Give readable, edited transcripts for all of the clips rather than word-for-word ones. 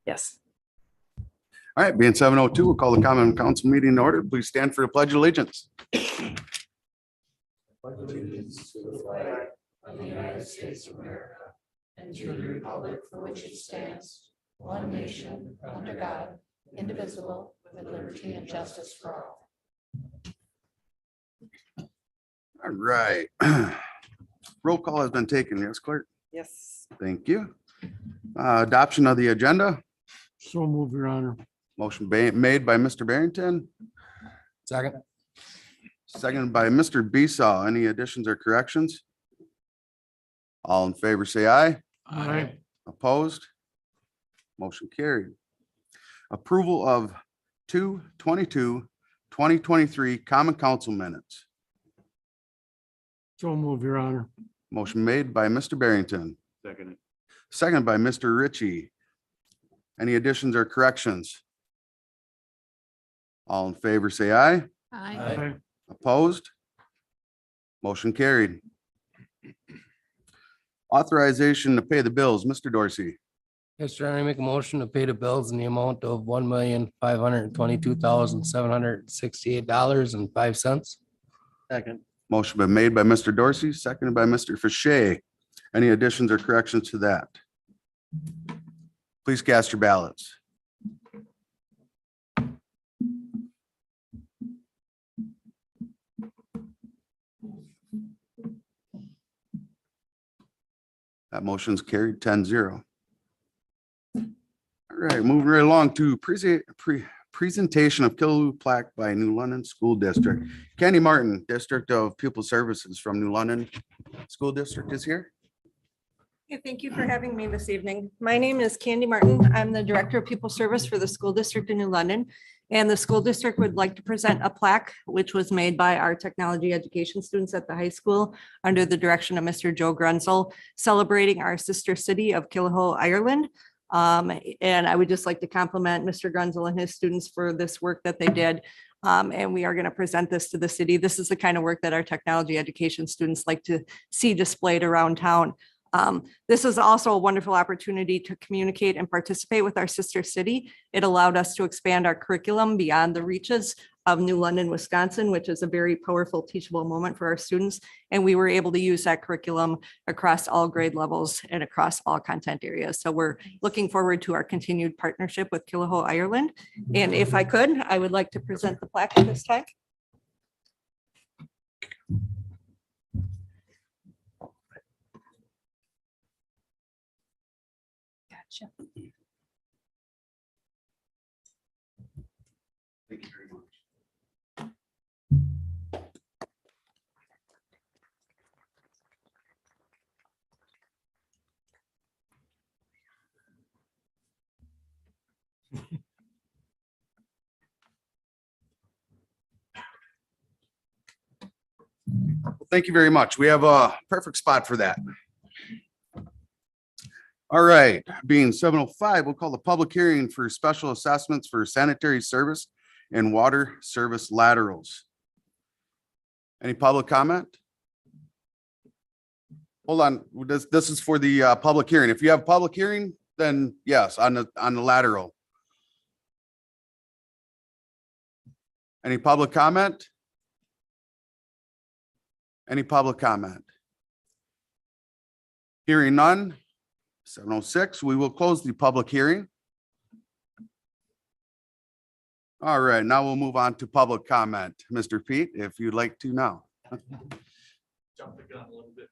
Yes. All right, being 7:02, we'll call the common council meeting in order. Please stand for the pledge of allegiance. Allegiance to the flag of the United States of America and to the republic for which it stands, one nation, under God, indivisible, with liberty and justice for all. All right. Roll call has been taken. Yes, clerk? Yes. Thank you. Adoption of the agenda. So move, Your Honor. Motion made by Mr. Barrington, Second. seconded by Mr. Besaw. Any additions or corrections? All in favor, say aye. Aye. Opposed? Motion carried. Approval of 2/22/2023 common council minutes. So move, Your Honor. Motion made by Mr. Barrington, Second. seconded by Mr. Ritchie. Any additions or corrections? All in favor, say aye. Aye. Opposed? Motion carried. Authorization to pay the bills, Mr. Dorsey. Yes, Your Honor, I make a motion to pay the bills in the amount of $1,522,768.05. Second. Motion been made by Mr. Dorsey, seconded by Mr. Fache. Any additions or corrections to that? Please cast your ballots. That motion's carried 10-0. All right, moving right along to presentation of Killaloe plaque by New London School District. Candy Martin, District of Pupil Services from New London School District is here. Hey, thank you for having me this evening. My name is Candy Martin. I'm the Director of Pupil Service for the School District in New London. And the school district would like to present a plaque which was made by our technology education students at the high school under the direction of Mr. Joe Grunzel, celebrating our sister city of Killaloe, Ireland. And I would just like to compliment Mr. Grunzel and his students for this work that they did. And we are going to present this to the city. This is the kind of work that our technology education students like to see displayed around town. This is also a wonderful opportunity to communicate and participate with our sister city. It allowed us to expand our curriculum beyond the reaches of New London, Wisconsin, which is a very powerful teachable moment for our students. And we were able to use that curriculum across all grade levels and across all content areas. So we're looking forward to our continued partnership with Killaloe, Ireland. And if I could, I would like to present the plaque at this time. Gotcha. Thank you very much. Thank you very much. We have a perfect spot for that. All right, being 7:05, we'll call the public hearing for special assessments for sanitary service and water service laterals. Any public comment? Hold on, this is for the public hearing. If you have public hearing, then yes, on the lateral. Any public comment? Any public comment? Hearing none. 7:06, we will close the public hearing. All right, now we'll move on to public comment. Mr. Pete, if you'd like to now. Jump the gun a little bit.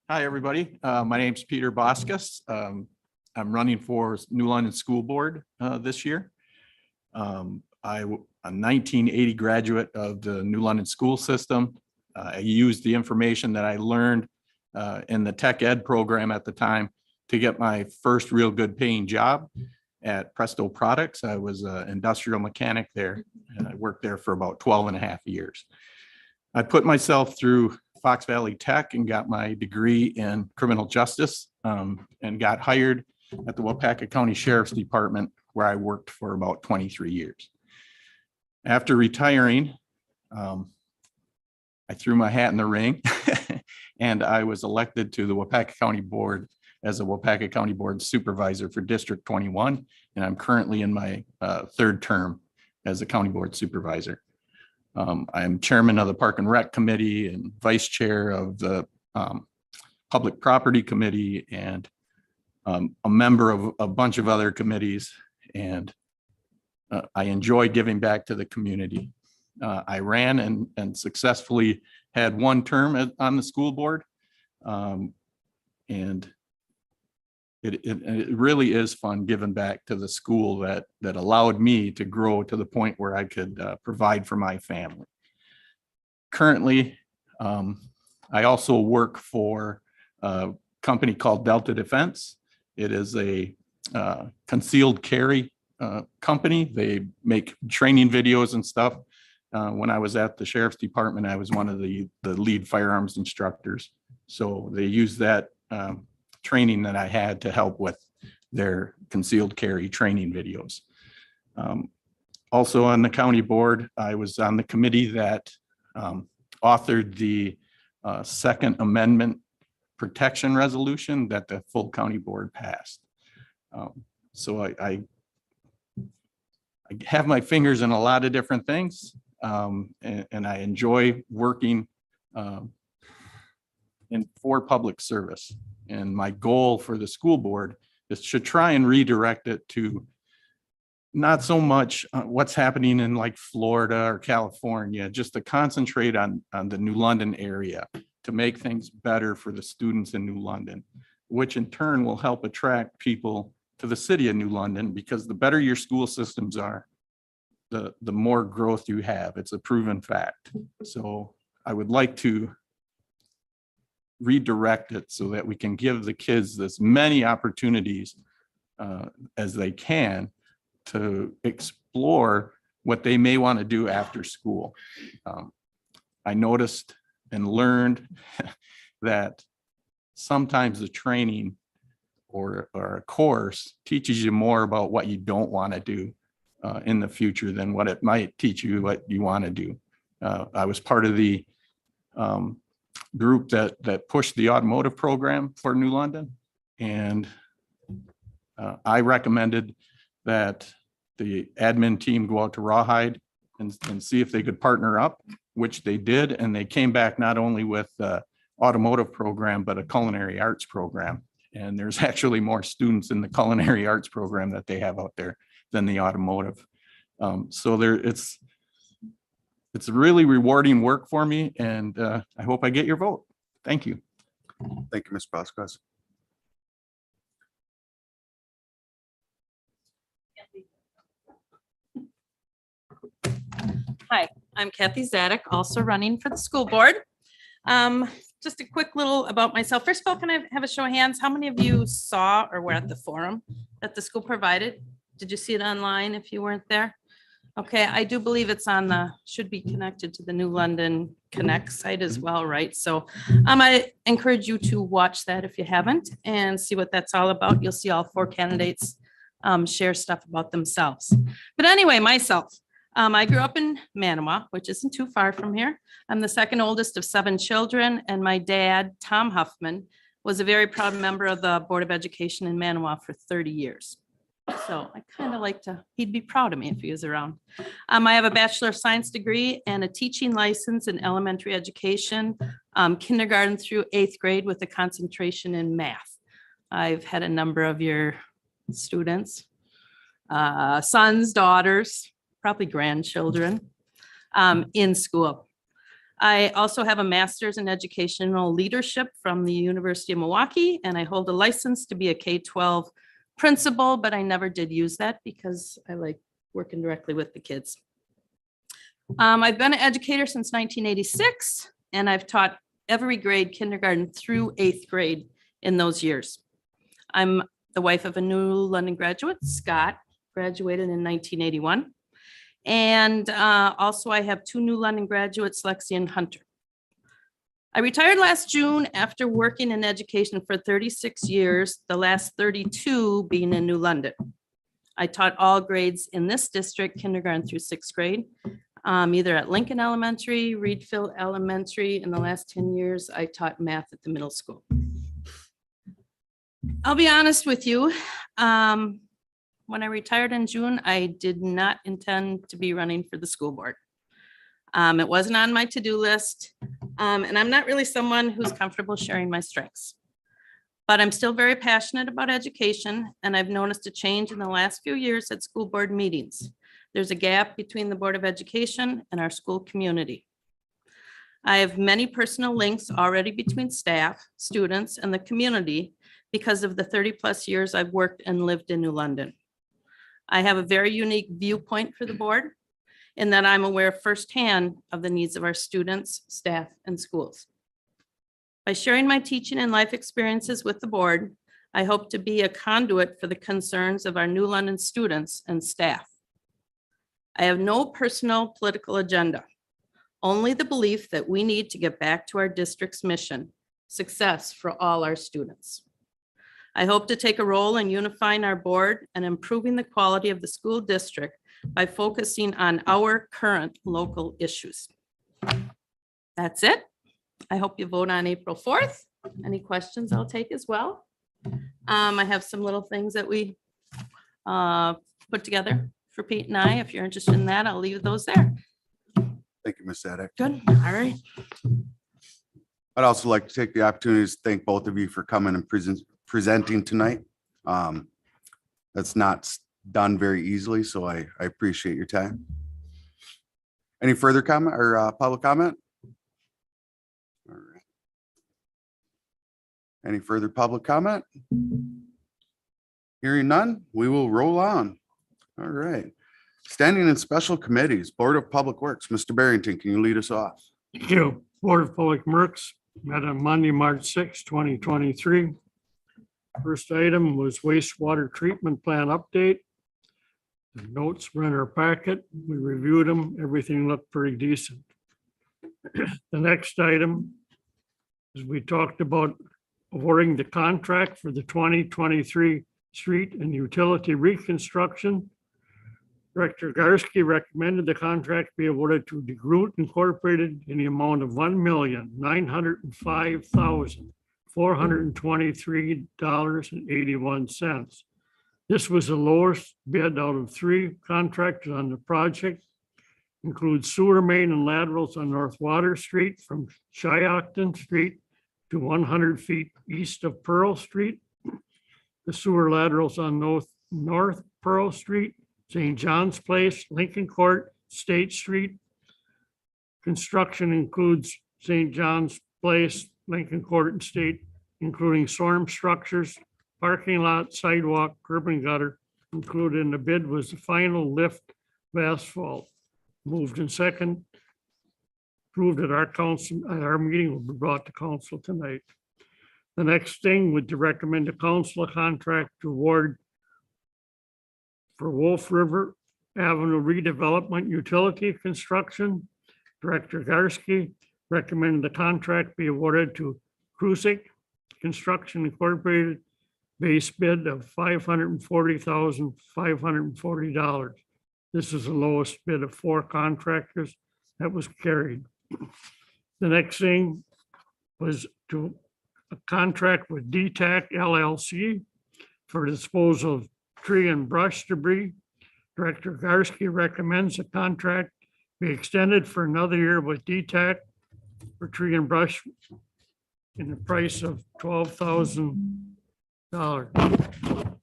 Hi, everybody. My name's Peter Boskus. I'm running for New London School Board this year. I'm a 1980 graduate of the New London school system. I used the information that I learned in the tech ed program at the time to get my first real good paying job at Presto Products. I was an industrial mechanic there, and I worked there for about 12 and a half years. I put myself through Fox Valley Tech and got my degree in criminal justice, and got hired at the Wapaka County Sheriff's Department, where I worked for about 23 years. After retiring, I threw my hat in the ring and I was elected to the Wapaka County Board as a Wapaka County Board Supervisor for District 21, and I'm currently in my third term as a County Board Supervisor. I am Chairman of the Park and Rec Committee and Vice Chair of the Public Property Committee, and a member of a bunch of other committees, and I enjoy giving back to the community. I ran and successfully had one term on the school board. And it really is fun giving back to the school that allowed me to grow to the point where I could provide for my family. Currently, I also work for a company called Delta Defense. It is a concealed carry company. They make training videos and stuff. When I was at the Sheriff's Department, I was one of the lead firearms instructors. So they use that training that I had to help with their concealed carry training videos. Also on the county board, I was on the committee that authored the Second Amendment protection resolution that the full county board passed. So I have my fingers in a lot of different things, and I enjoy working for public service. And my goal for the school board is to try and redirect it to not so much what's happening in like Florida or California, just to concentrate on the New London area to make things better for the students in New London, which in turn will help attract people to the city of New London, because the better your school systems are, the more growth you have. It's a proven fact. So I would like to redirect it so that we can give the kids as many opportunities as they can to explore what they may want to do after school. I noticed and learned that sometimes the training or a course teaches you more about what you don't want to do in the future than what it might teach you what you want to do. I was part of the group that pushed the automotive program for New London, and I recommended that the admin team go out to Rawhide and see if they could partner up, which they did, and they came back not only with the automotive program but a culinary arts program. And there's actually more students in the culinary arts program that they have out there than the automotive. So it's really rewarding work for me, and I hope I get your vote. Thank you. Thank you, Ms. Vasquez. Hi, I'm Kathy Zadek, also running for the school board. Just a quick little about myself. First of all, can I have a show of hands? How many of you saw or were at the forum that the school provided? Did you see it online if you weren't there? Okay, I do believe it's on should be connected to the New London Connect site as well, right? So I encourage you to watch that if you haven't and see what that's all about. You'll see all four candidates share stuff about themselves. But anyway, myself. I grew up in Manawa, which isn't too far from here. I'm the second oldest of 7 children, and my dad, Tom Huffman, was a very proud member of the Board of Education in Manawa for 30 years. So I kind of like he'd be proud of me if he was around. I have a Bachelor of Science degree and a teaching license in elementary education, kindergarten through 8th grade with a concentration in math. I've had a number of your students, sons, daughters, probably grandchildren in school. I also have a master's in educational leadership from the University of Milwaukee, and I hold a license to be a K-12 principal, but I never did use that because I like working directly with the kids. I've been an educator since 1986, and I've taught every grade, kindergarten through 8th grade in those years. I'm the wife of a New London graduate, Scott, graduated in 1981. And also I have 2 New London graduates, Lexi and Hunter. I retired last June after working in education for 36 years, the last 32 being in New London. I taught all grades in this district, kindergarten through 6th grade. either at Lincoln Elementary, Reedfield Elementary. In the last 10 years, I taught math at the middle school. I'll be honest with you. When I retired in June, I did not intend to be running for the school board. It wasn't on my to-do list. And I'm not really someone who's comfortable sharing my strengths. But I'm still very passionate about education, and I've noticed a change in the last few years at school board meetings. There's a gap between the Board of Education and our school community. I have many personal links already between staff, students, and the community because of the 30+ years I've worked and lived in New London. I have a very unique viewpoint for the board in that I'm aware firsthand of the needs of our students, staff, and schools. By sharing my teaching and life experiences with the board, I hope to be a conduit for the concerns of our New London students and staff. I have no personal political agenda, only the belief that we need to get back to our district's mission, success for all our students. I hope to take a role in unifying our board and improving the quality of the school district by focusing on our current local issues. That's it. I hope you vote on April 4th. Any questions I'll take as well. I have some little things that we put together for Pete and I. If you're interested in that, I'll leave those there. Thank you, Ms. Sadek. Good, all right. I'd also like to take the opportunity to thank both of you for coming and presenting tonight. That's not done very easily, so I appreciate your time. Any further comment or public comment? All right. Any further public comment? Hearing none, we will roll on. All right. Standing in special committees, Board of Public Works, Mr. Barrington, can you lead us off? Thank you. Board of Public Works met on Monday, March 6, 2023. First item was wastewater treatment plan update. The notes were in our packet. We reviewed them. Everything looked pretty decent. The next item is we talked about awarding the contract for the 2023 street and utility reconstruction. Director Garsky recommended the contract be awarded to DeGroot Incorporated in the amount of $1,905,423.81. This was the lowest bid out of 3 contractors on the project. Includes sewer main and laterals on North Water Street from Shiocton Street to 100 feet east of Pearl Street. The sewer laterals on North Pearl Street, St. John's Place, Lincoln Court, State Street. Construction includes St. John's Place, Lincoln Court, and State, including storm structures, parking lot, sidewalk, curb and gutter. Included in the bid was the final lift of asphalt. Moved in second. Approved at our council, at our meeting, will be brought to council tonight. The next thing would to recommend the council a contract to award for Wolf River Avenue redevelopment utility construction. Director Garsky recommended the contract be awarded to Crucic Construction Incorporated, base bid of $540,540. This is the lowest bid of 4 contractors that was carried. The next thing was to a contract with DTAC LLC for disposal of tree and brush debris. Director Garsky recommends the contract be extended for another year with DTAC for tree and brush in the price of $12,000.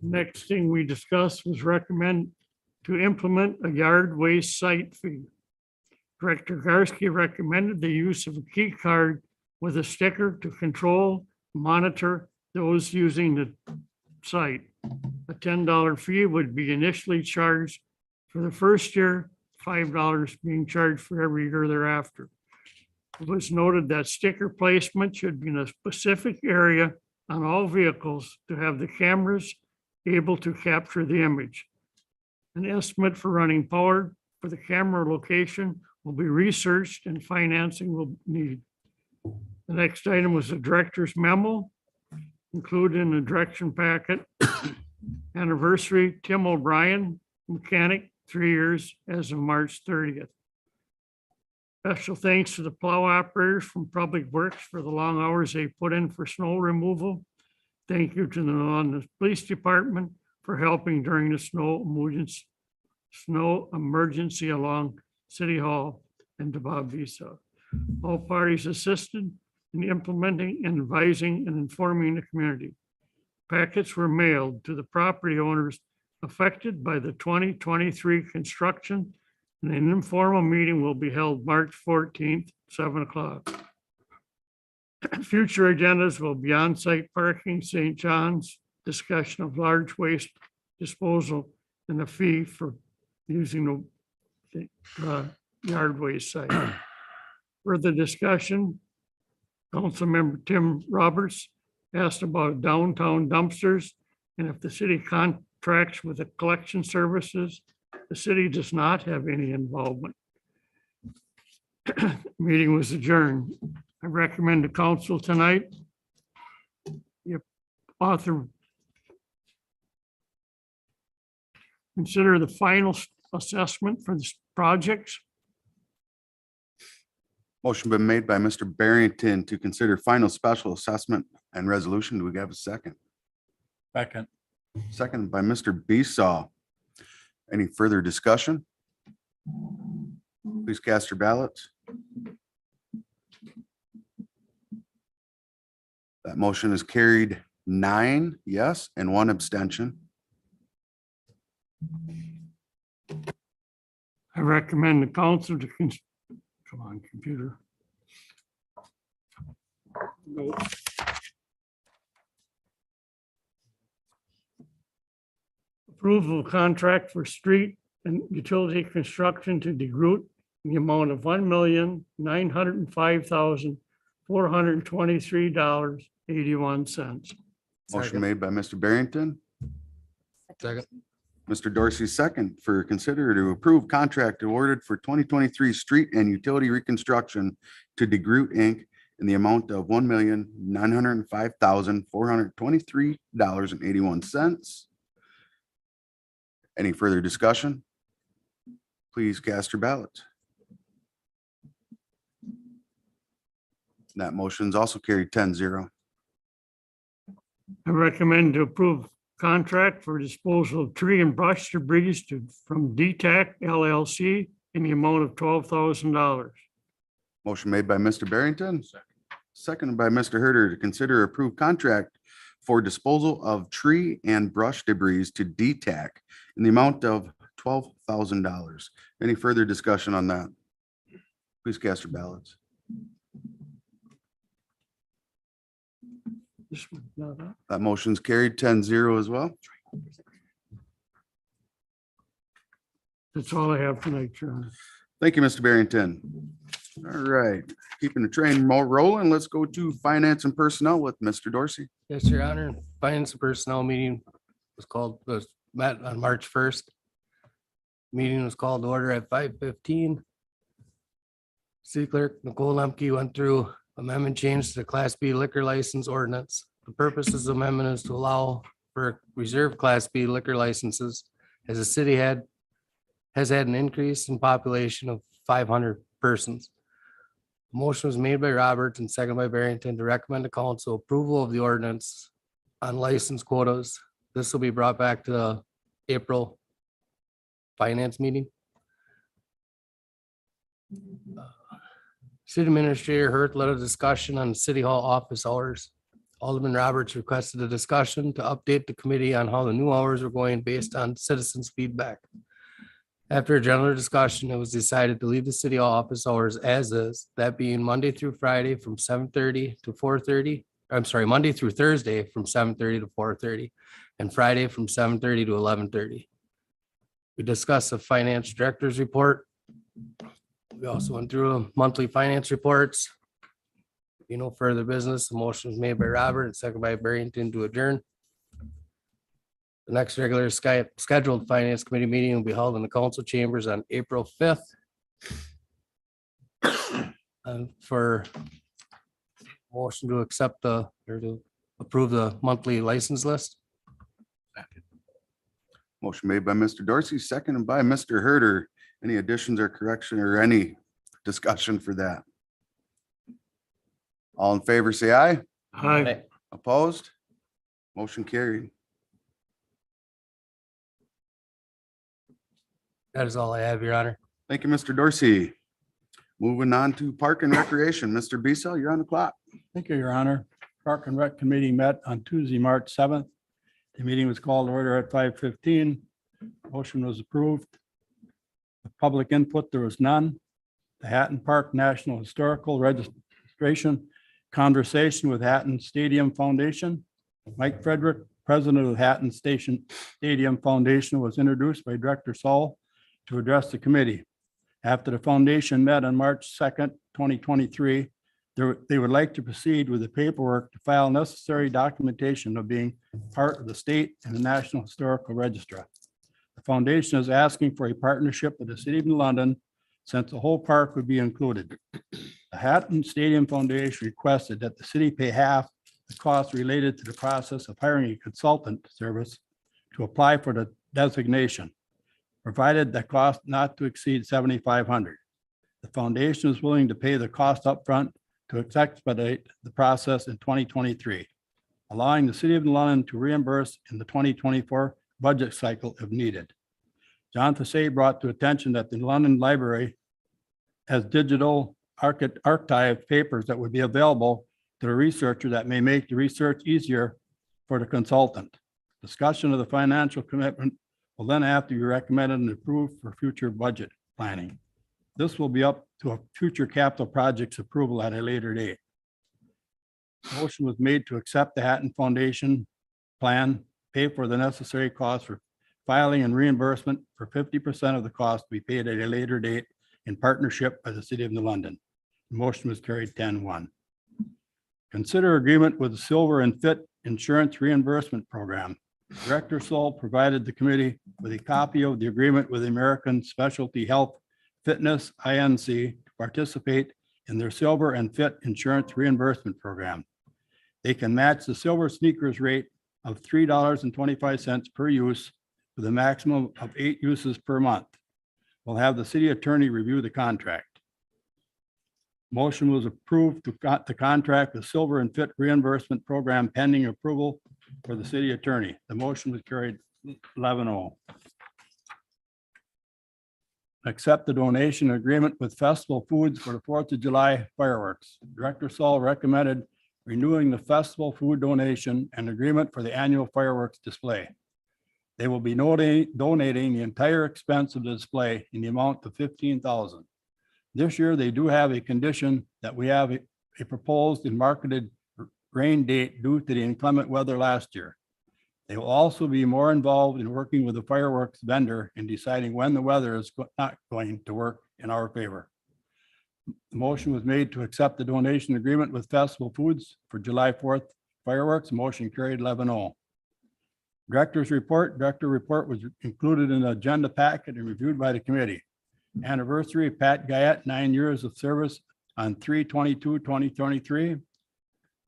Next thing we discussed was recommend to implement a yard waste site fee. Director Garsky recommended the use of a key card with a sticker to control, monitor those using the site. A $10 fee would be initially charged for the first year, $5 being charged for every year thereafter. It was noted that sticker placement should be in a specific area on all vehicles to have the cameras able to capture the image. An estimate for running power for the camera location will be researched and financing will need. The next item was the director's memo included in the direction packet. Anniversary, Tim O'Brien, mechanic, 3 years as of March 30th. Special thanks to the plow operators from Public Works for the long hours they put in for snow removal. Thank you to the London Police Department for helping during the snow emergency along City Hall and to Bob Visa. All parties assisted in implementing and advising and informing the community. Packets were mailed to the property owners affected by the 2023 construction, and an informal meeting will be held March 14th, 7 o'clock. Future agendas will be on-site parking, St. John's, discussion of large waste disposal, and a fee for using the yard waste site. Further discussion, Councilmember Tim Roberts asked about downtown dumpsters and if the city contracts with the collection services. The city does not have any involvement. Meeting was adjourned. I recommend the council tonight. You author. Consider the final assessment for this project. Motion been made by Mr. Barrington to consider final special assessment and resolution. Do we have a second? Second. Second by Mr. Besaw. Any further discussion? Please cast your ballots. That motion is carried 9 yes and 1 abstention. I recommend the council to, come on, computer. No. Approval of contract for street and utility construction to DeGroot in the amount of $1,905,423.81. Motion made by Mr. Barrington, Second. Mr. Dorsey second for consider to approve contract awarded for 2023 street and utility reconstruction to DeGroot Inc. in the amount of $1,905,423.81. Any further discussion? Please cast your ballots. That motion is also carried 10-0. I recommend to approve contract for disposal of tree and brush debris from DTAC LLC in the amount of $12,000. Motion made by Mr. Barrington, seconded by Mr. Herder to consider approved contract for disposal of tree and brush debris to DTAC in the amount of $12,000. Any further discussion on that? Please cast your ballots. This one, no, that. That motion's carried 10-0 as well. That's all I have tonight, Your Honor. Thank you, Mr. Barrington. All right, keeping the train rolling. Let's go to finance and personnel with Mr. Dorsey. Yes, Your Honor. Finance and Personnel meeting was met on March 1st. Meeting was called to order at 5:15. City Clerk Nicole Lemke went through amendment change to the Class B liquor license ordinance. The purpose of the amendment is to allow for reserved Class B liquor licenses as the city has had an increase in population of 500 persons. Motion was made by Roberts and seconded by Barrington to recommend to council approval of the ordinance on license quotas. This will be brought back to the April finance meeting. City Administrator Hurt led a discussion on City Hall office hours. Alderman Roberts requested a discussion to update the committee on how the new hours were going based on citizens' feedback. After a general discussion, it was decided to leave the city hall office hours as is, that being Monday through Friday from 7:30 to 4:30. I'm sorry, Monday through Thursday from 7:30 to 4:30 and Friday from 7:30 to 11:30. We discussed the finance director's report. We also went through monthly finance reports. No further business. The motion was made by Robert and seconded by Barrington to adjourn. The next regular scheduled finance committee meeting will be held in the council chambers on April 5th. And for motion to accept or to approve the monthly license list. Motion made by Mr. Dorsey, seconded by Mr. Herder. Any additions or correction or any discussion for that? All in favor, say aye. Aye. Opposed? Motion carried. That is all I have, Your Honor. Thank you, Mr. Dorsey. Moving on to Park and Recreation. Mr. Beasel, you're on the clock. Thank you, Your Honor. Park and Rec Committee met on Tuesday, March 7th. The meeting was called to order at 5:15. Motion was approved. The public input, there was none. The Hatton Park National Historical Registration Conversation with Hatton Stadium Foundation. Mike Frederick, President of the Hatton Stadium Foundation, was introduced by Director Saul to address the committee. After the foundation met on March 2nd, 2023, they would like to proceed with the paperwork to file necessary documentation of being part of the state and the National Historical Register. The foundation is asking for a partnership with the city of New London since the whole park would be included. The Hatton Stadium Foundation requested that the city pay half the costs related to the process of hiring a consultant service to apply for the designation, provided the cost not to exceed $7,500. The foundation is willing to pay the cost upfront to expedite the process in 2023, allowing the city of New London to reimburse in the 2024 budget cycle if needed. John Fassay brought to attention that the London Library has digital archive papers that would be available to the researcher that may make the research easier for the consultant. Discussion of the financial commitment will then have to be recommended and approved for future budget planning. This will be up to a future capital projects approval at a later date. Motion was made to accept the Hatton Foundation plan, pay for the necessary costs for filing and reimbursement for 50% of the cost to be paid at a later date in partnership by the city of New London. The motion was carried 10-1. Consider agreement with the Silver and Fit Insurance Reimbursement Program. Director Saul provided the committee with a copy of the agreement with American Specialty Health Fitness, INC, to participate in their Silver and Fit Insurance Reimbursement Program. They can match the Silver Sneakers rate of $3.25 per use with a maximum of 8 uses per month. We'll have the city attorney review the contract. Motion was approved to the contract with Silver and Fit Reimbursement Program pending approval for the city attorney. The motion was carried 11-0. Accept the donation agreement with Festival Foods for the 4th of July fireworks. Director Saul recommended renewing the festival food donation and agreement for the annual fireworks display. They will be donating the entire expense of the display in the amount of $15,000. This year, they do have a condition that we have a proposed and marketed rain date due to the inclement weather last year. They will also be more involved in working with the fireworks vendor in deciding when the weather is not going to work in our favor. The motion was made to accept the donation agreement with Festival Foods for July 4th fireworks. Motion carried 11-0. Director's report. Director report was included in the agenda packet and reviewed by the committee. Anniversary, Pat Guyette, 9 years of service on 3/22/2023.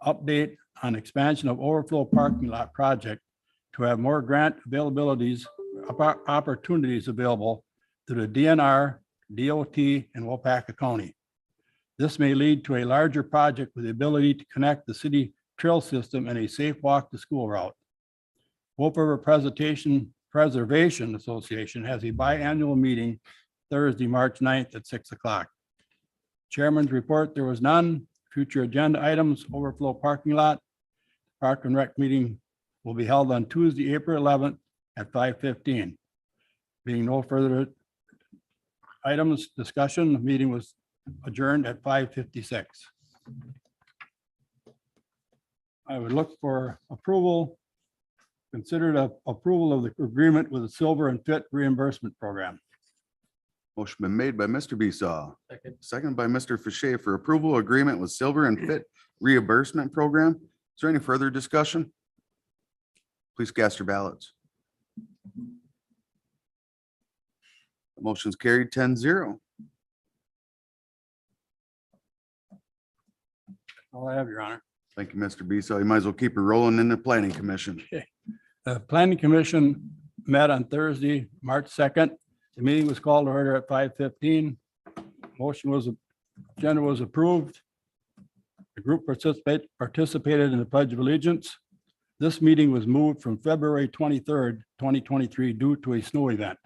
Update on expansion of overflow parking lot project to have more grant opportunities available to the DNR, DOT, and Waupaca County. This may lead to a larger project with the ability to connect the city trail system and a safe walk to school route. Wolf River Preservation Association has a biannual meeting Thursday, March 9th at 6 o'clock. Chairman's report, there was none. Future agenda items, overflow parking lot. Park and Rec meeting will be held on Tuesday, April 11th at 5:15. Being no further items, discussion, the meeting was adjourned at 5:56. I would look for approval. Consider the approval of the agreement with the Silver and Fit Reimbursement Program. Motion been made by Mr. Besaw. Second by Mr. Fache for approval agreement with Silver and Fit Reimbursement Program. Is there any further discussion? Please cast your ballots. Motion's carried 10-0. All I have, Your Honor. Thank you, Mr. Besaw. You might as well keep it rolling in the Planning Commission. Planning Commission met on Thursday, March 2nd. The meeting was called to order at 5:15. Agenda was approved. The group participated in the Pledge of Allegiance. This meeting was moved from February 23rd, 2023 due to a snow event.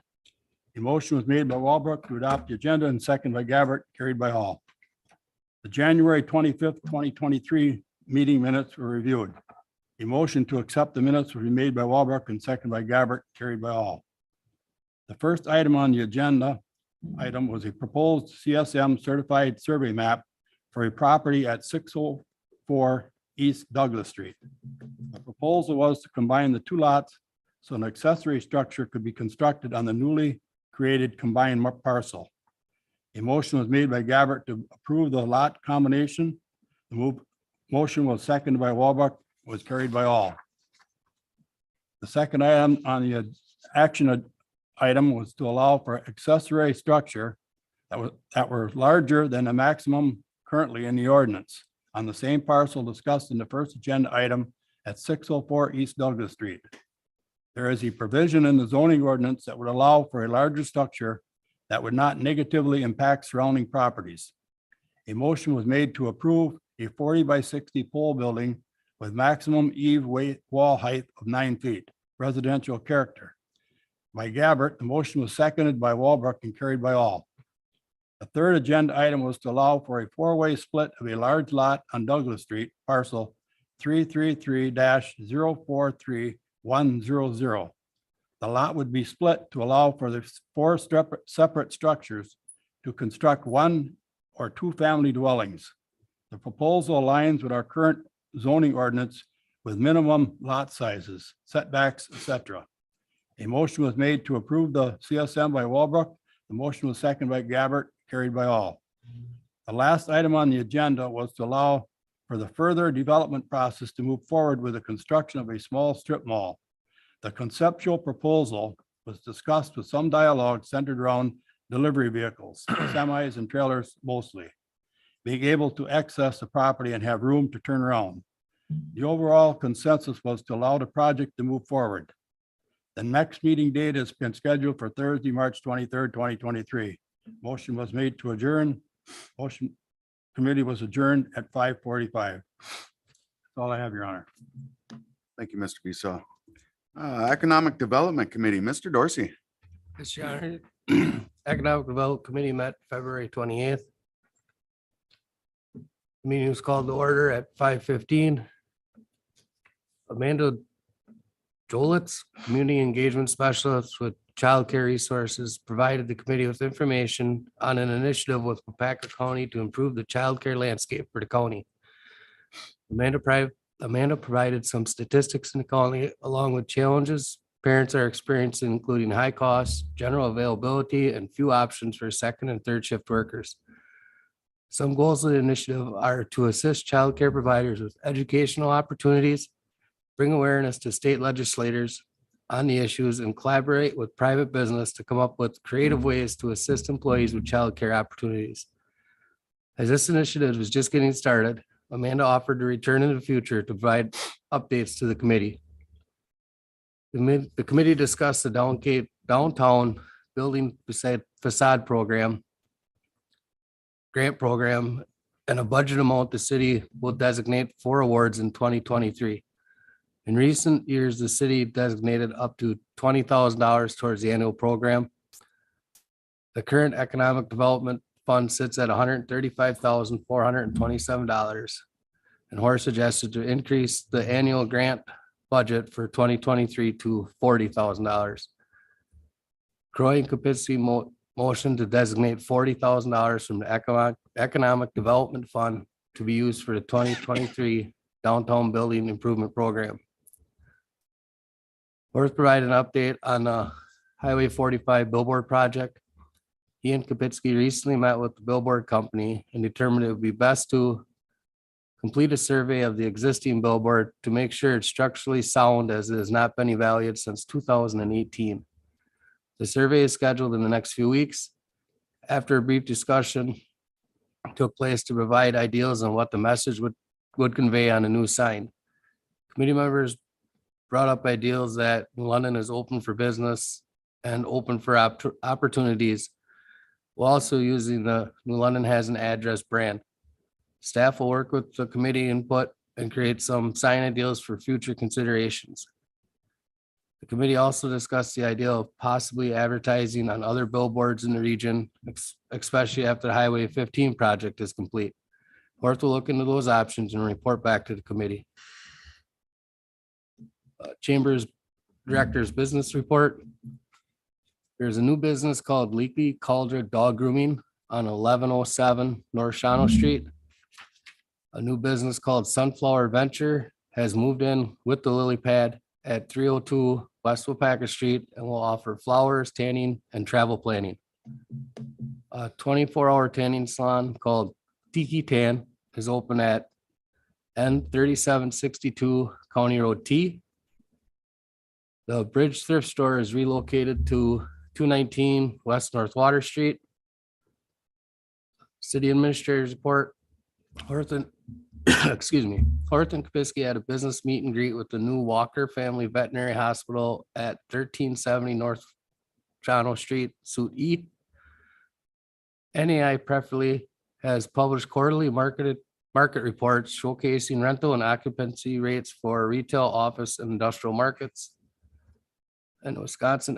A motion was made by Walbrook to adopt the agenda and second by Gabbard, carried by all. The January 25th, 2023 meeting minutes were reviewed. A motion to accept the minutes will be made by Walbrook and second by Gabbard, carried by all. The first item on the agenda was a proposed CSM certified survey map for a property at 604 East Douglas Street. The proposal was to combine the two lots so an accessory structure could be constructed on the newly created combined parcel. A motion was made by Gabbard to approve the lot combination. The motion was seconded by Walbrook, was carried by all. The second item on the action item was to allow for accessory structure that were larger than the maximum currently in the ordinance on the same parcel discussed in the first agenda item at 604 East Douglas Street. There is a provision in the zoning ordinance that would allow for a larger structure that would not negatively impact surrounding properties. A motion was made to approve a 40 by 60 pole building with maximum eve weight wall height of 9 feet, residential character. By Gabbard, the motion was seconded by Walbrook and carried by all. The third agenda item was to allow for a four-way split of a large lot on Douglas Street, parcel 333-043100. The lot would be split to allow for the four separate structures to construct one or two family dwellings. The proposal aligns with our current zoning ordinance with minimum lot sizes, setbacks, etc. A motion was made to approve the CSM by Walbrook. The motion was seconded by Gabbard, carried by all. The last item on the agenda was to allow for the further development process to move forward with the construction of a small strip mall. The conceptual proposal was discussed with some dialogue centered around delivery vehicles, semis and trailers mostly, being able to access the property and have room to turn around. The overall consensus was to allow the project to move forward. The next meeting date has been scheduled for Thursday, March 23rd, 2023. Motion was made to adjourn. Motion committee was adjourned at 5:45. That's all I have, Your Honor. Thank you, Mr. Bissaw. Economic Development Committee, Mr. Dorsey. Yes, Your Honor. Economic Development Committee met February 28th. Meeting was called to order at 5:15. Amanda Jolitz, Community Engagement Specialist with Child Care Resources, provided the committee with information on an initiative with Wapaka County to improve the child care landscape for the county. Amanda provided some statistics in the county along with challenges parents are experiencing, including high costs, general availability, and few options for second and third shift workers. Some goals of the initiative are to assist child care providers with educational opportunities, bring awareness to state legislators on the issues, and collaborate with private business to come up with creative ways to assist employees with child care opportunities. As this initiative is just getting started, Amanda offered to return in the future to provide updates to the committee. The committee discussed the downtown building facade program, grant program, and a budget amount the city will designate for awards in 2023. In recent years, the city designated up to $20,000 towards the annual program. The current economic development fund sits at $135,427. And Horace suggested to increase the annual grant budget for 2023 to $40,000. Croy and Kapinski motion to designate $40,000 from the Economic Development Fund to be used for the 2023 downtown building improvement program. Horace provided an update on the Highway 45 billboard project. He and Kapinski recently met with the billboard company and determined it would be best to complete a survey of the existing billboard to make sure it's structurally sound, as it has not been evaluated since 2018. The survey is scheduled in the next few weeks. After a brief discussion took place to provide ideas on what the message would convey on a new sign. Committee members brought up ideals that New London is open for business and open for opportunities, while also using the New London has an address brand. Staff will work with the committee input and create some sign ideals for future considerations. The committee also discussed the idea of possibly advertising on other billboards in the region, especially after the Highway 15 project is complete. Worth will look into those options and report back to the committee. Chambers Director's Business Report. There's a new business called Leaky Cauldron Dog Grooming on 1107 North Shawano Street. A new business called Sunflower Venture has moved in with the lily pad at 302 West Wapaka Street and will offer flowers, tanning, and travel planning. A 24-hour tanning salon called Tiki Tan is open at N3762 County Road T. The Bridge Thrift Store is relocated to 219 West North Water Street. City Administrator's Report. Horton, excuse me, Horton Kapinski had a business meet and greet with the new Walker Family Veterinary Hospital at 1370 North Shawano Street, Suite E. NAI Preferably has published quarterly market reports showcasing rental and occupancy rates for retail, office, and industrial markets. And Wisconsin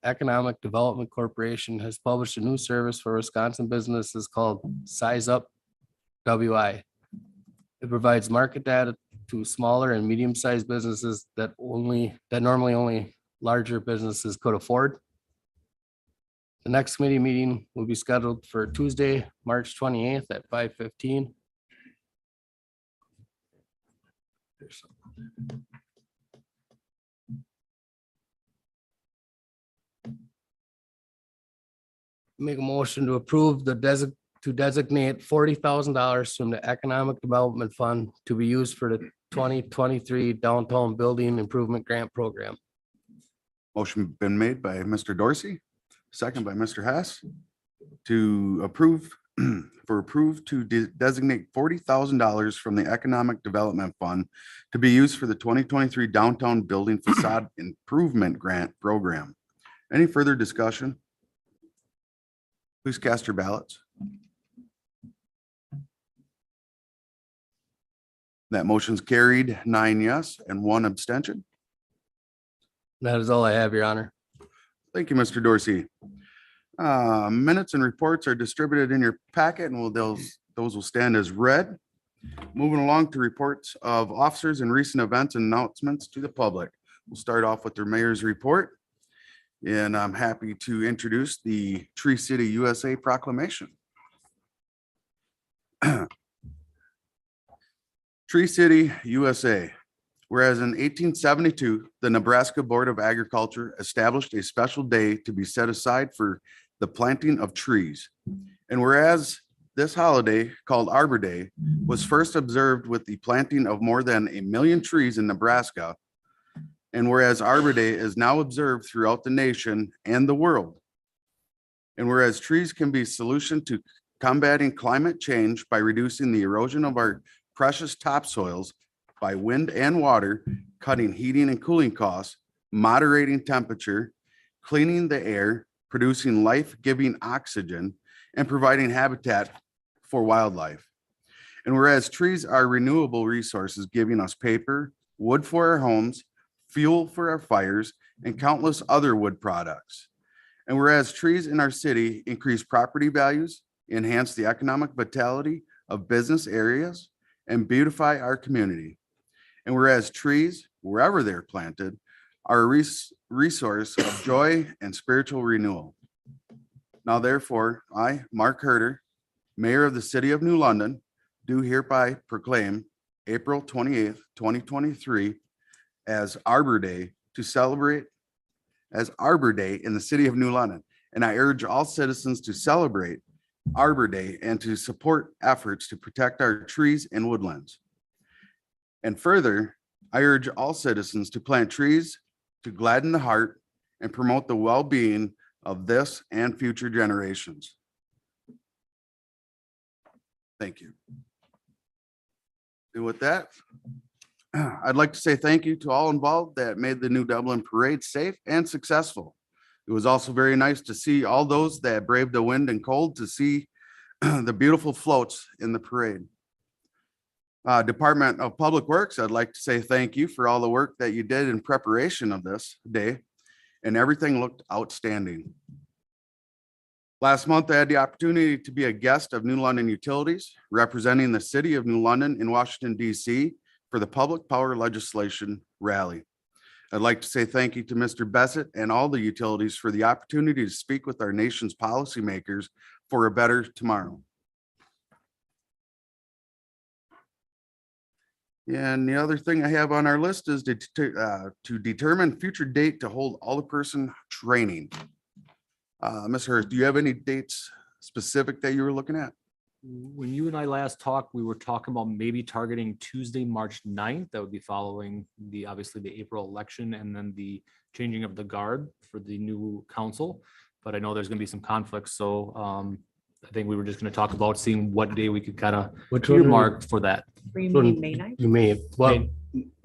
Economic Development Corporation has published a new service for Wisconsin businesses called Size Up WI. It provides market data to smaller and medium-sized businesses that normally only larger businesses could afford. The next committee meeting will be scheduled for Tuesday, March 28th at 5:15. Make a motion to approve to designate $40,000 from the Economic Development Fund to be used for the 2023 Downtown Building Improvement Grant Program. Motion been made by Mr. Dorsey, second by Mr. Hess to approve to designate $40,000 from the Economic Development Fund to be used for the 2023 Downtown Building Facade Improvement Grant Program. Any further discussion? Please cast your ballots. That motion's carried 9 yes and 1 abstention. That is all I have, Your Honor. Thank you, Mr. Dorsey. Minutes and reports are distributed in your packet and those will stand as read. Moving along to reports of officers and recent events and announcements to the public. We'll start off with the mayor's report. And I'm happy to introduce the Tree City USA proclamation. Tree City USA. Whereas in 1872, the Nebraska Board of Agriculture established a special day to be set aside for the planting of trees. And whereas this holiday, called Arbor Day, was first observed with the planting of more than 1 million trees in Nebraska, and whereas Arbor Day is now observed throughout the nation and the world. And whereas trees can be a solution to combating climate change by reducing the erosion of our precious topsoils by wind and water, cutting heating and cooling costs, moderating temperature, cleaning the air, producing life-giving oxygen, and providing habitat for wildlife. And whereas trees are renewable resources, giving us paper, wood for our homes, fuel for our fires, and countless other wood products. And whereas trees in our city increase property values, enhance the economic vitality of business areas, and beautify our community. And whereas trees, wherever they're planted, are a resource of joy and spiritual renewal. Now therefore, I, Mark Herter, Mayor of the City of New London, do hereby proclaim April 28th, 2023 as Arbor Day to celebrate as Arbor Day in the City of New London. And I urge all citizens to celebrate Arbor Day and to support efforts to protect our trees and woodlands. And further, I urge all citizens to plant trees to gladden the heart and promote the well-being of this and future generations. Thank you. And with that, I'd like to say thank you to all involved that made the New Dublin Parade safe and successful. It was also very nice to see all those that braved the wind and cold to see the beautiful floats in the parade. Department of Public Works, I'd like to say thank you for all the work that you did in preparation of this day, and everything looked outstanding. Last month, I had the opportunity to be a guest of New London Utilities, representing the city of New London in Washington, D.C. for the Public Power Legislation Rally. I'd like to say thank you to Mr. Bessett and all the utilities for the opportunity to speak with our nation's policymakers for a better tomorrow. And the other thing I have on our list is to determine future date to hold Alderperson training. Ms. Hurst, do you have any dates specific that you were looking at? When you and I last talked, we were talking about maybe targeting Tuesday, March 9th. That would be following obviously the April election and then the changing of the guard for the new council. But I know there's gonna be some conflicts, so I think we were just gonna talk about seeing what day we could kind of Which one? earmark for that. You may, well,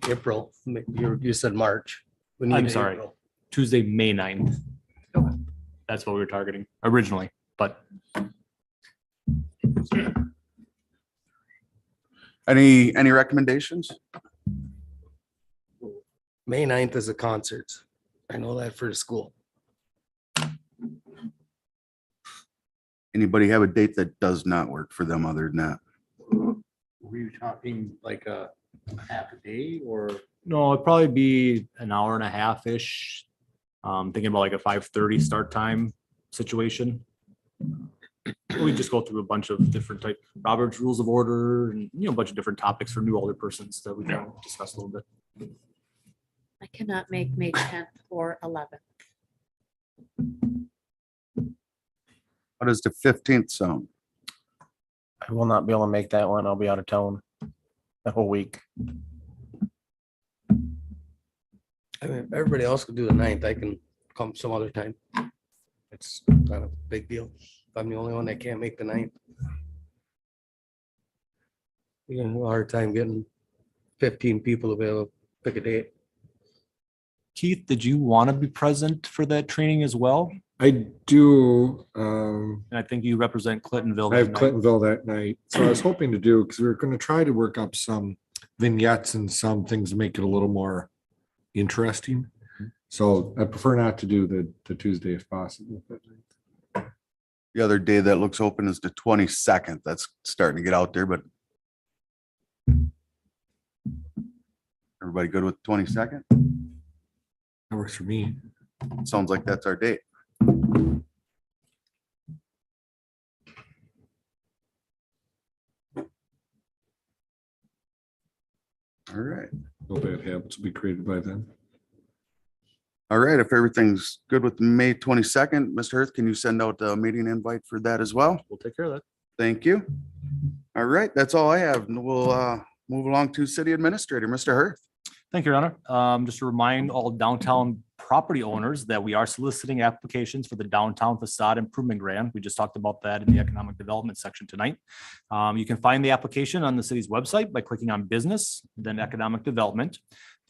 April, you said March. We need I'm sorry. April. Tuesday, May 9th. That's what we were targeting originally, but Any recommendations? May 9th is a concert. I know that for the school. Anybody have a date that does not work for them other than that? Were you talking like a half a day or? no, it'd probably be an hour and a half-ish. Thinking about like a 5:30 start time situation. We just go through a bunch of different type Robert's Rules of Order and, a bunch of different topics for new older persons that we can discuss a little bit. I cannot make May 10th or 11th. How does the 15th sound? I will not be able to make that one. I'll be out of town the whole week. I mean, if everybody else could do the 9th, I can come some other time. It's not a big deal. I'm the only one that can't make the 9th. You're gonna have a hard time getting 15 people to be able to pick a date. Keith, did you want to be present for that training as well? I do, And I think you represent Clintonville. I have that night. Clintonville that night, so I was hoping to do, because we were gonna try to work up some vignettes and some things to make it a little more interesting. So I prefer not to do the Tuesday if possible. but- The other day that looks open is the 22nd. That's starting to get out there, but everybody good with 22nd? That works for me. Sounds like that's our date. All right. No bad habits will be created by then. All right. If everything's good with May 22nd, Mr. Hurst, can you send out a meeting invite for that as well? We'll take care of that. Thank you. All right. That's all I have. And we'll move along to City Administrator, Mr. Hurst. Thank you, Your Honor. Just to remind all downtown property owners that we are soliciting applications for the downtown facade improvement grant. We just talked about that in the economic development section tonight. You can find the application on the city's website by clicking on business, then economic development.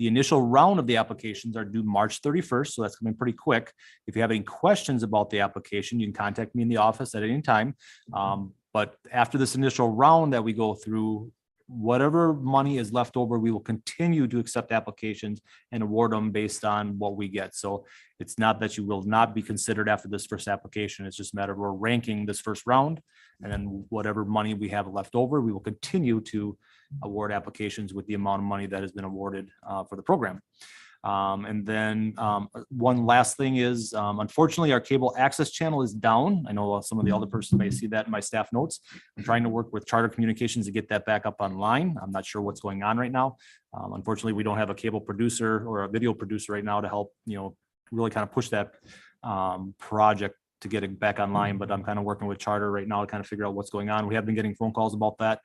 The initial round of the applications are due March 31st, so that's coming pretty quick. If you have any questions about the application, you can contact me in the office at any time. But after this initial round that we go through, whatever money is left over, we will continue to accept applications and award them based on what we get. So it's not that you will not be considered after this first application. It's just a matter of we're ranking this first round. And then whatever money we have left over, we will continue to award applications with the amount of money that has been awarded for the program. And then one last thing is, unfortunately, our cable access channel is down. I know some of the other persons may see that in my staff notes. I'm trying to work with Charter Communications to get that back up online. I'm not sure what's going on right now. Unfortunately, we don't have a cable producer or a video producer right now to help, really kind of push that project to get it back online, but I'm kind of working with Charter right now to kind of figure out what's going on. We have been getting phone calls about that.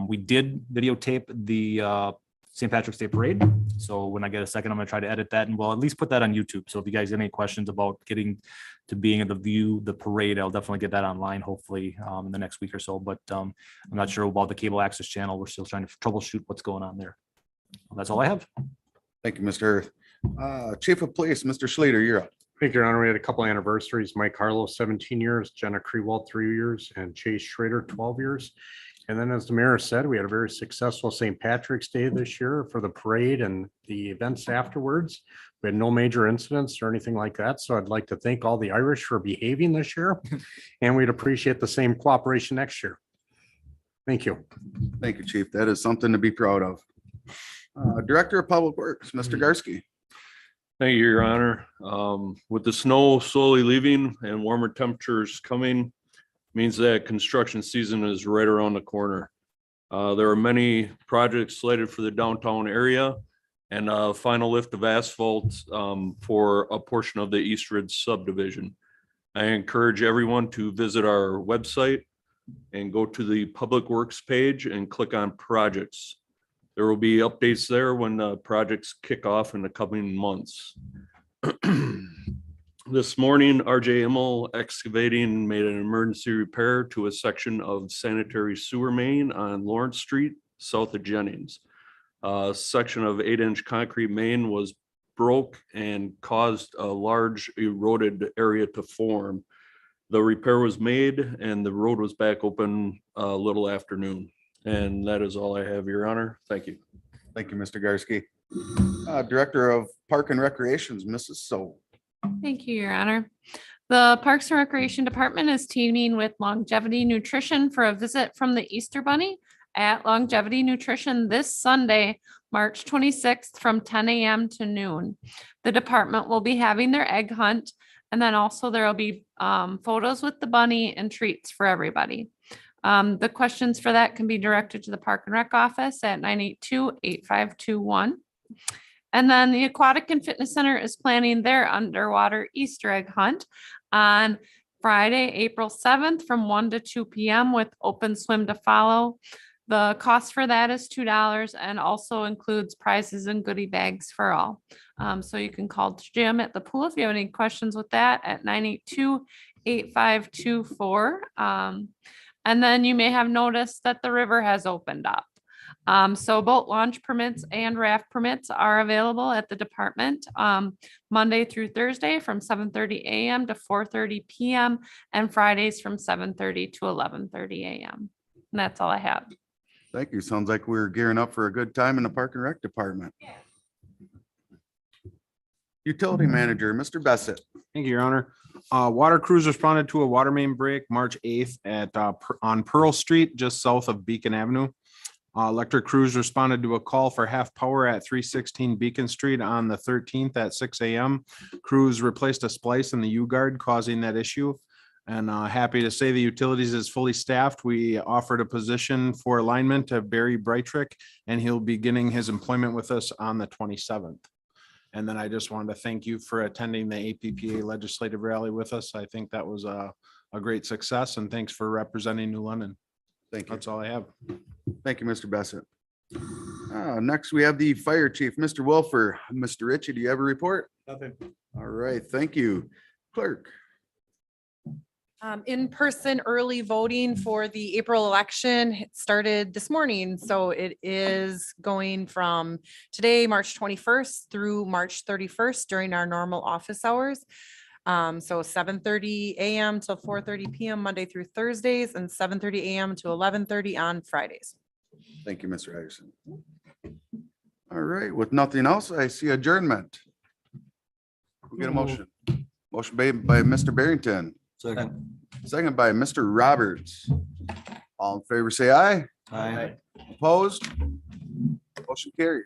We did videotape the St. Patrick's Day Parade. So when I get a second, I'm gonna try to edit that and we'll at least put that on YouTube. So if you guys have any questions about getting to being able to view the parade, I'll definitely get that online, hopefully in the next week or so. But I'm not sure about the cable access channel. We're still trying to troubleshoot what's going on there. That's all I have. Thank you, Mr. Earth. Chief of Police, Mr. Slater, you're up. Thank you, Your Honor. We had a couple anniversaries. Mike Harlow, 17 years, Jenna Krewald, 3 years, and Chase Schrader, 12 years. And then, as the mayor said, we had a very successful St. Patrick's Day this year for the parade and the events afterwards. We had no major incidents or anything like that. So I'd like to thank all the Irish for behaving this year. And we'd appreciate the same cooperation next year. Thank you. Thank you, Chief. That is something to be proud of. Director of Public Works, Mr. Garsky. Thank you, Your Honor. With the snow slowly leaving and warmer temperatures coming, means that construction season is right around the corner. There are many projects slated for the downtown area and a final lift of asphalt for a portion of the East Ridge subdivision. I encourage everyone to visit our website and go to the Public Works page and click on projects. There will be updates there when the projects kick off in the coming months. This morning, RJ Immel Excavating made an emergency repair to a section of sanitary sewer main on Lawrence Street, south of Jennings. A section of 8-inch concrete main was broke and caused a large eroded area to form. The repair was made and the road was back open a little afternoon. And that is all I have, Your Honor. Thank you. Thank you, Mr. Garsky. Director of Park and Recreations, Mrs. So. Thank you, Your Honor. The Parks and Recreation Department is teaming with Longevity Nutrition for a visit from the Easter Bunny at Longevity Nutrition this Sunday, March 26th from 10 a.m. to noon. The department will be having their egg hunt, and then also there will be photos with the bunny and treats for everybody. The questions for that can be directed to the Park and Rec office at 982-8521. And then the Aquatic and Fitness Center is planning their underwater Easter egg hunt on Friday, April 7th from 1 to 2 p.m. with open swim to follow. The cost for that is $2 and also includes prizes and goodie bags for all. So you can call Jim at the pool if you have any questions with that at 982-8524. And then you may have noticed that the river has opened up. So boat launch permits and raft permits are available at the department Monday through Thursday from 7:30 a.m. to 4:30 p.m. and Fridays from 7:30 to 11:30 a.m. And that's all I have. Thank you. Sounds like we're gearing up for a good time in the Park and Rec Department. Utility Manager, Mr. Bassett. Thank you, Your Honor. Water crews responded to a water main break March 8th on Pearl Street, just south of Beacon Avenue. Electric crews responded to a call for half power at 316 Beacon Street on the 13th at 6 a.m. Crews replaced a splice in the U-Guard causing that issue. And happy to say the utilities is fully staffed. We offered a position for alignment to Barry Brightrick, and he'll be beginning his employment with us on the 27th. And then I just wanted to thank you for attending the APPA legislative rally with us. I think that was a great success, and thanks for representing New London. Thank you. That's all I have. Thank you, Mr. Bassett. Next, we have the Fire Chief, Mr. Wilfer. Mr. Ritchie, do you have a report? Nothing. All right, thank you. Clerk. In-person early voting for the April election started this morning. So it is going from today, March 21st through March 31st during our normal office hours. So 7:30 a.m. till 4:30 p.m. Monday through Thursdays and 7:30 a.m. to 11:30 on Fridays. Thank you, Mr. Anderson. All right, with nothing else, I see adjournment. We get a motion. Motion made by Mr. Barrington. Second by Mr. Roberts. All in favor, say aye. Aye. Opposed? Motion carried.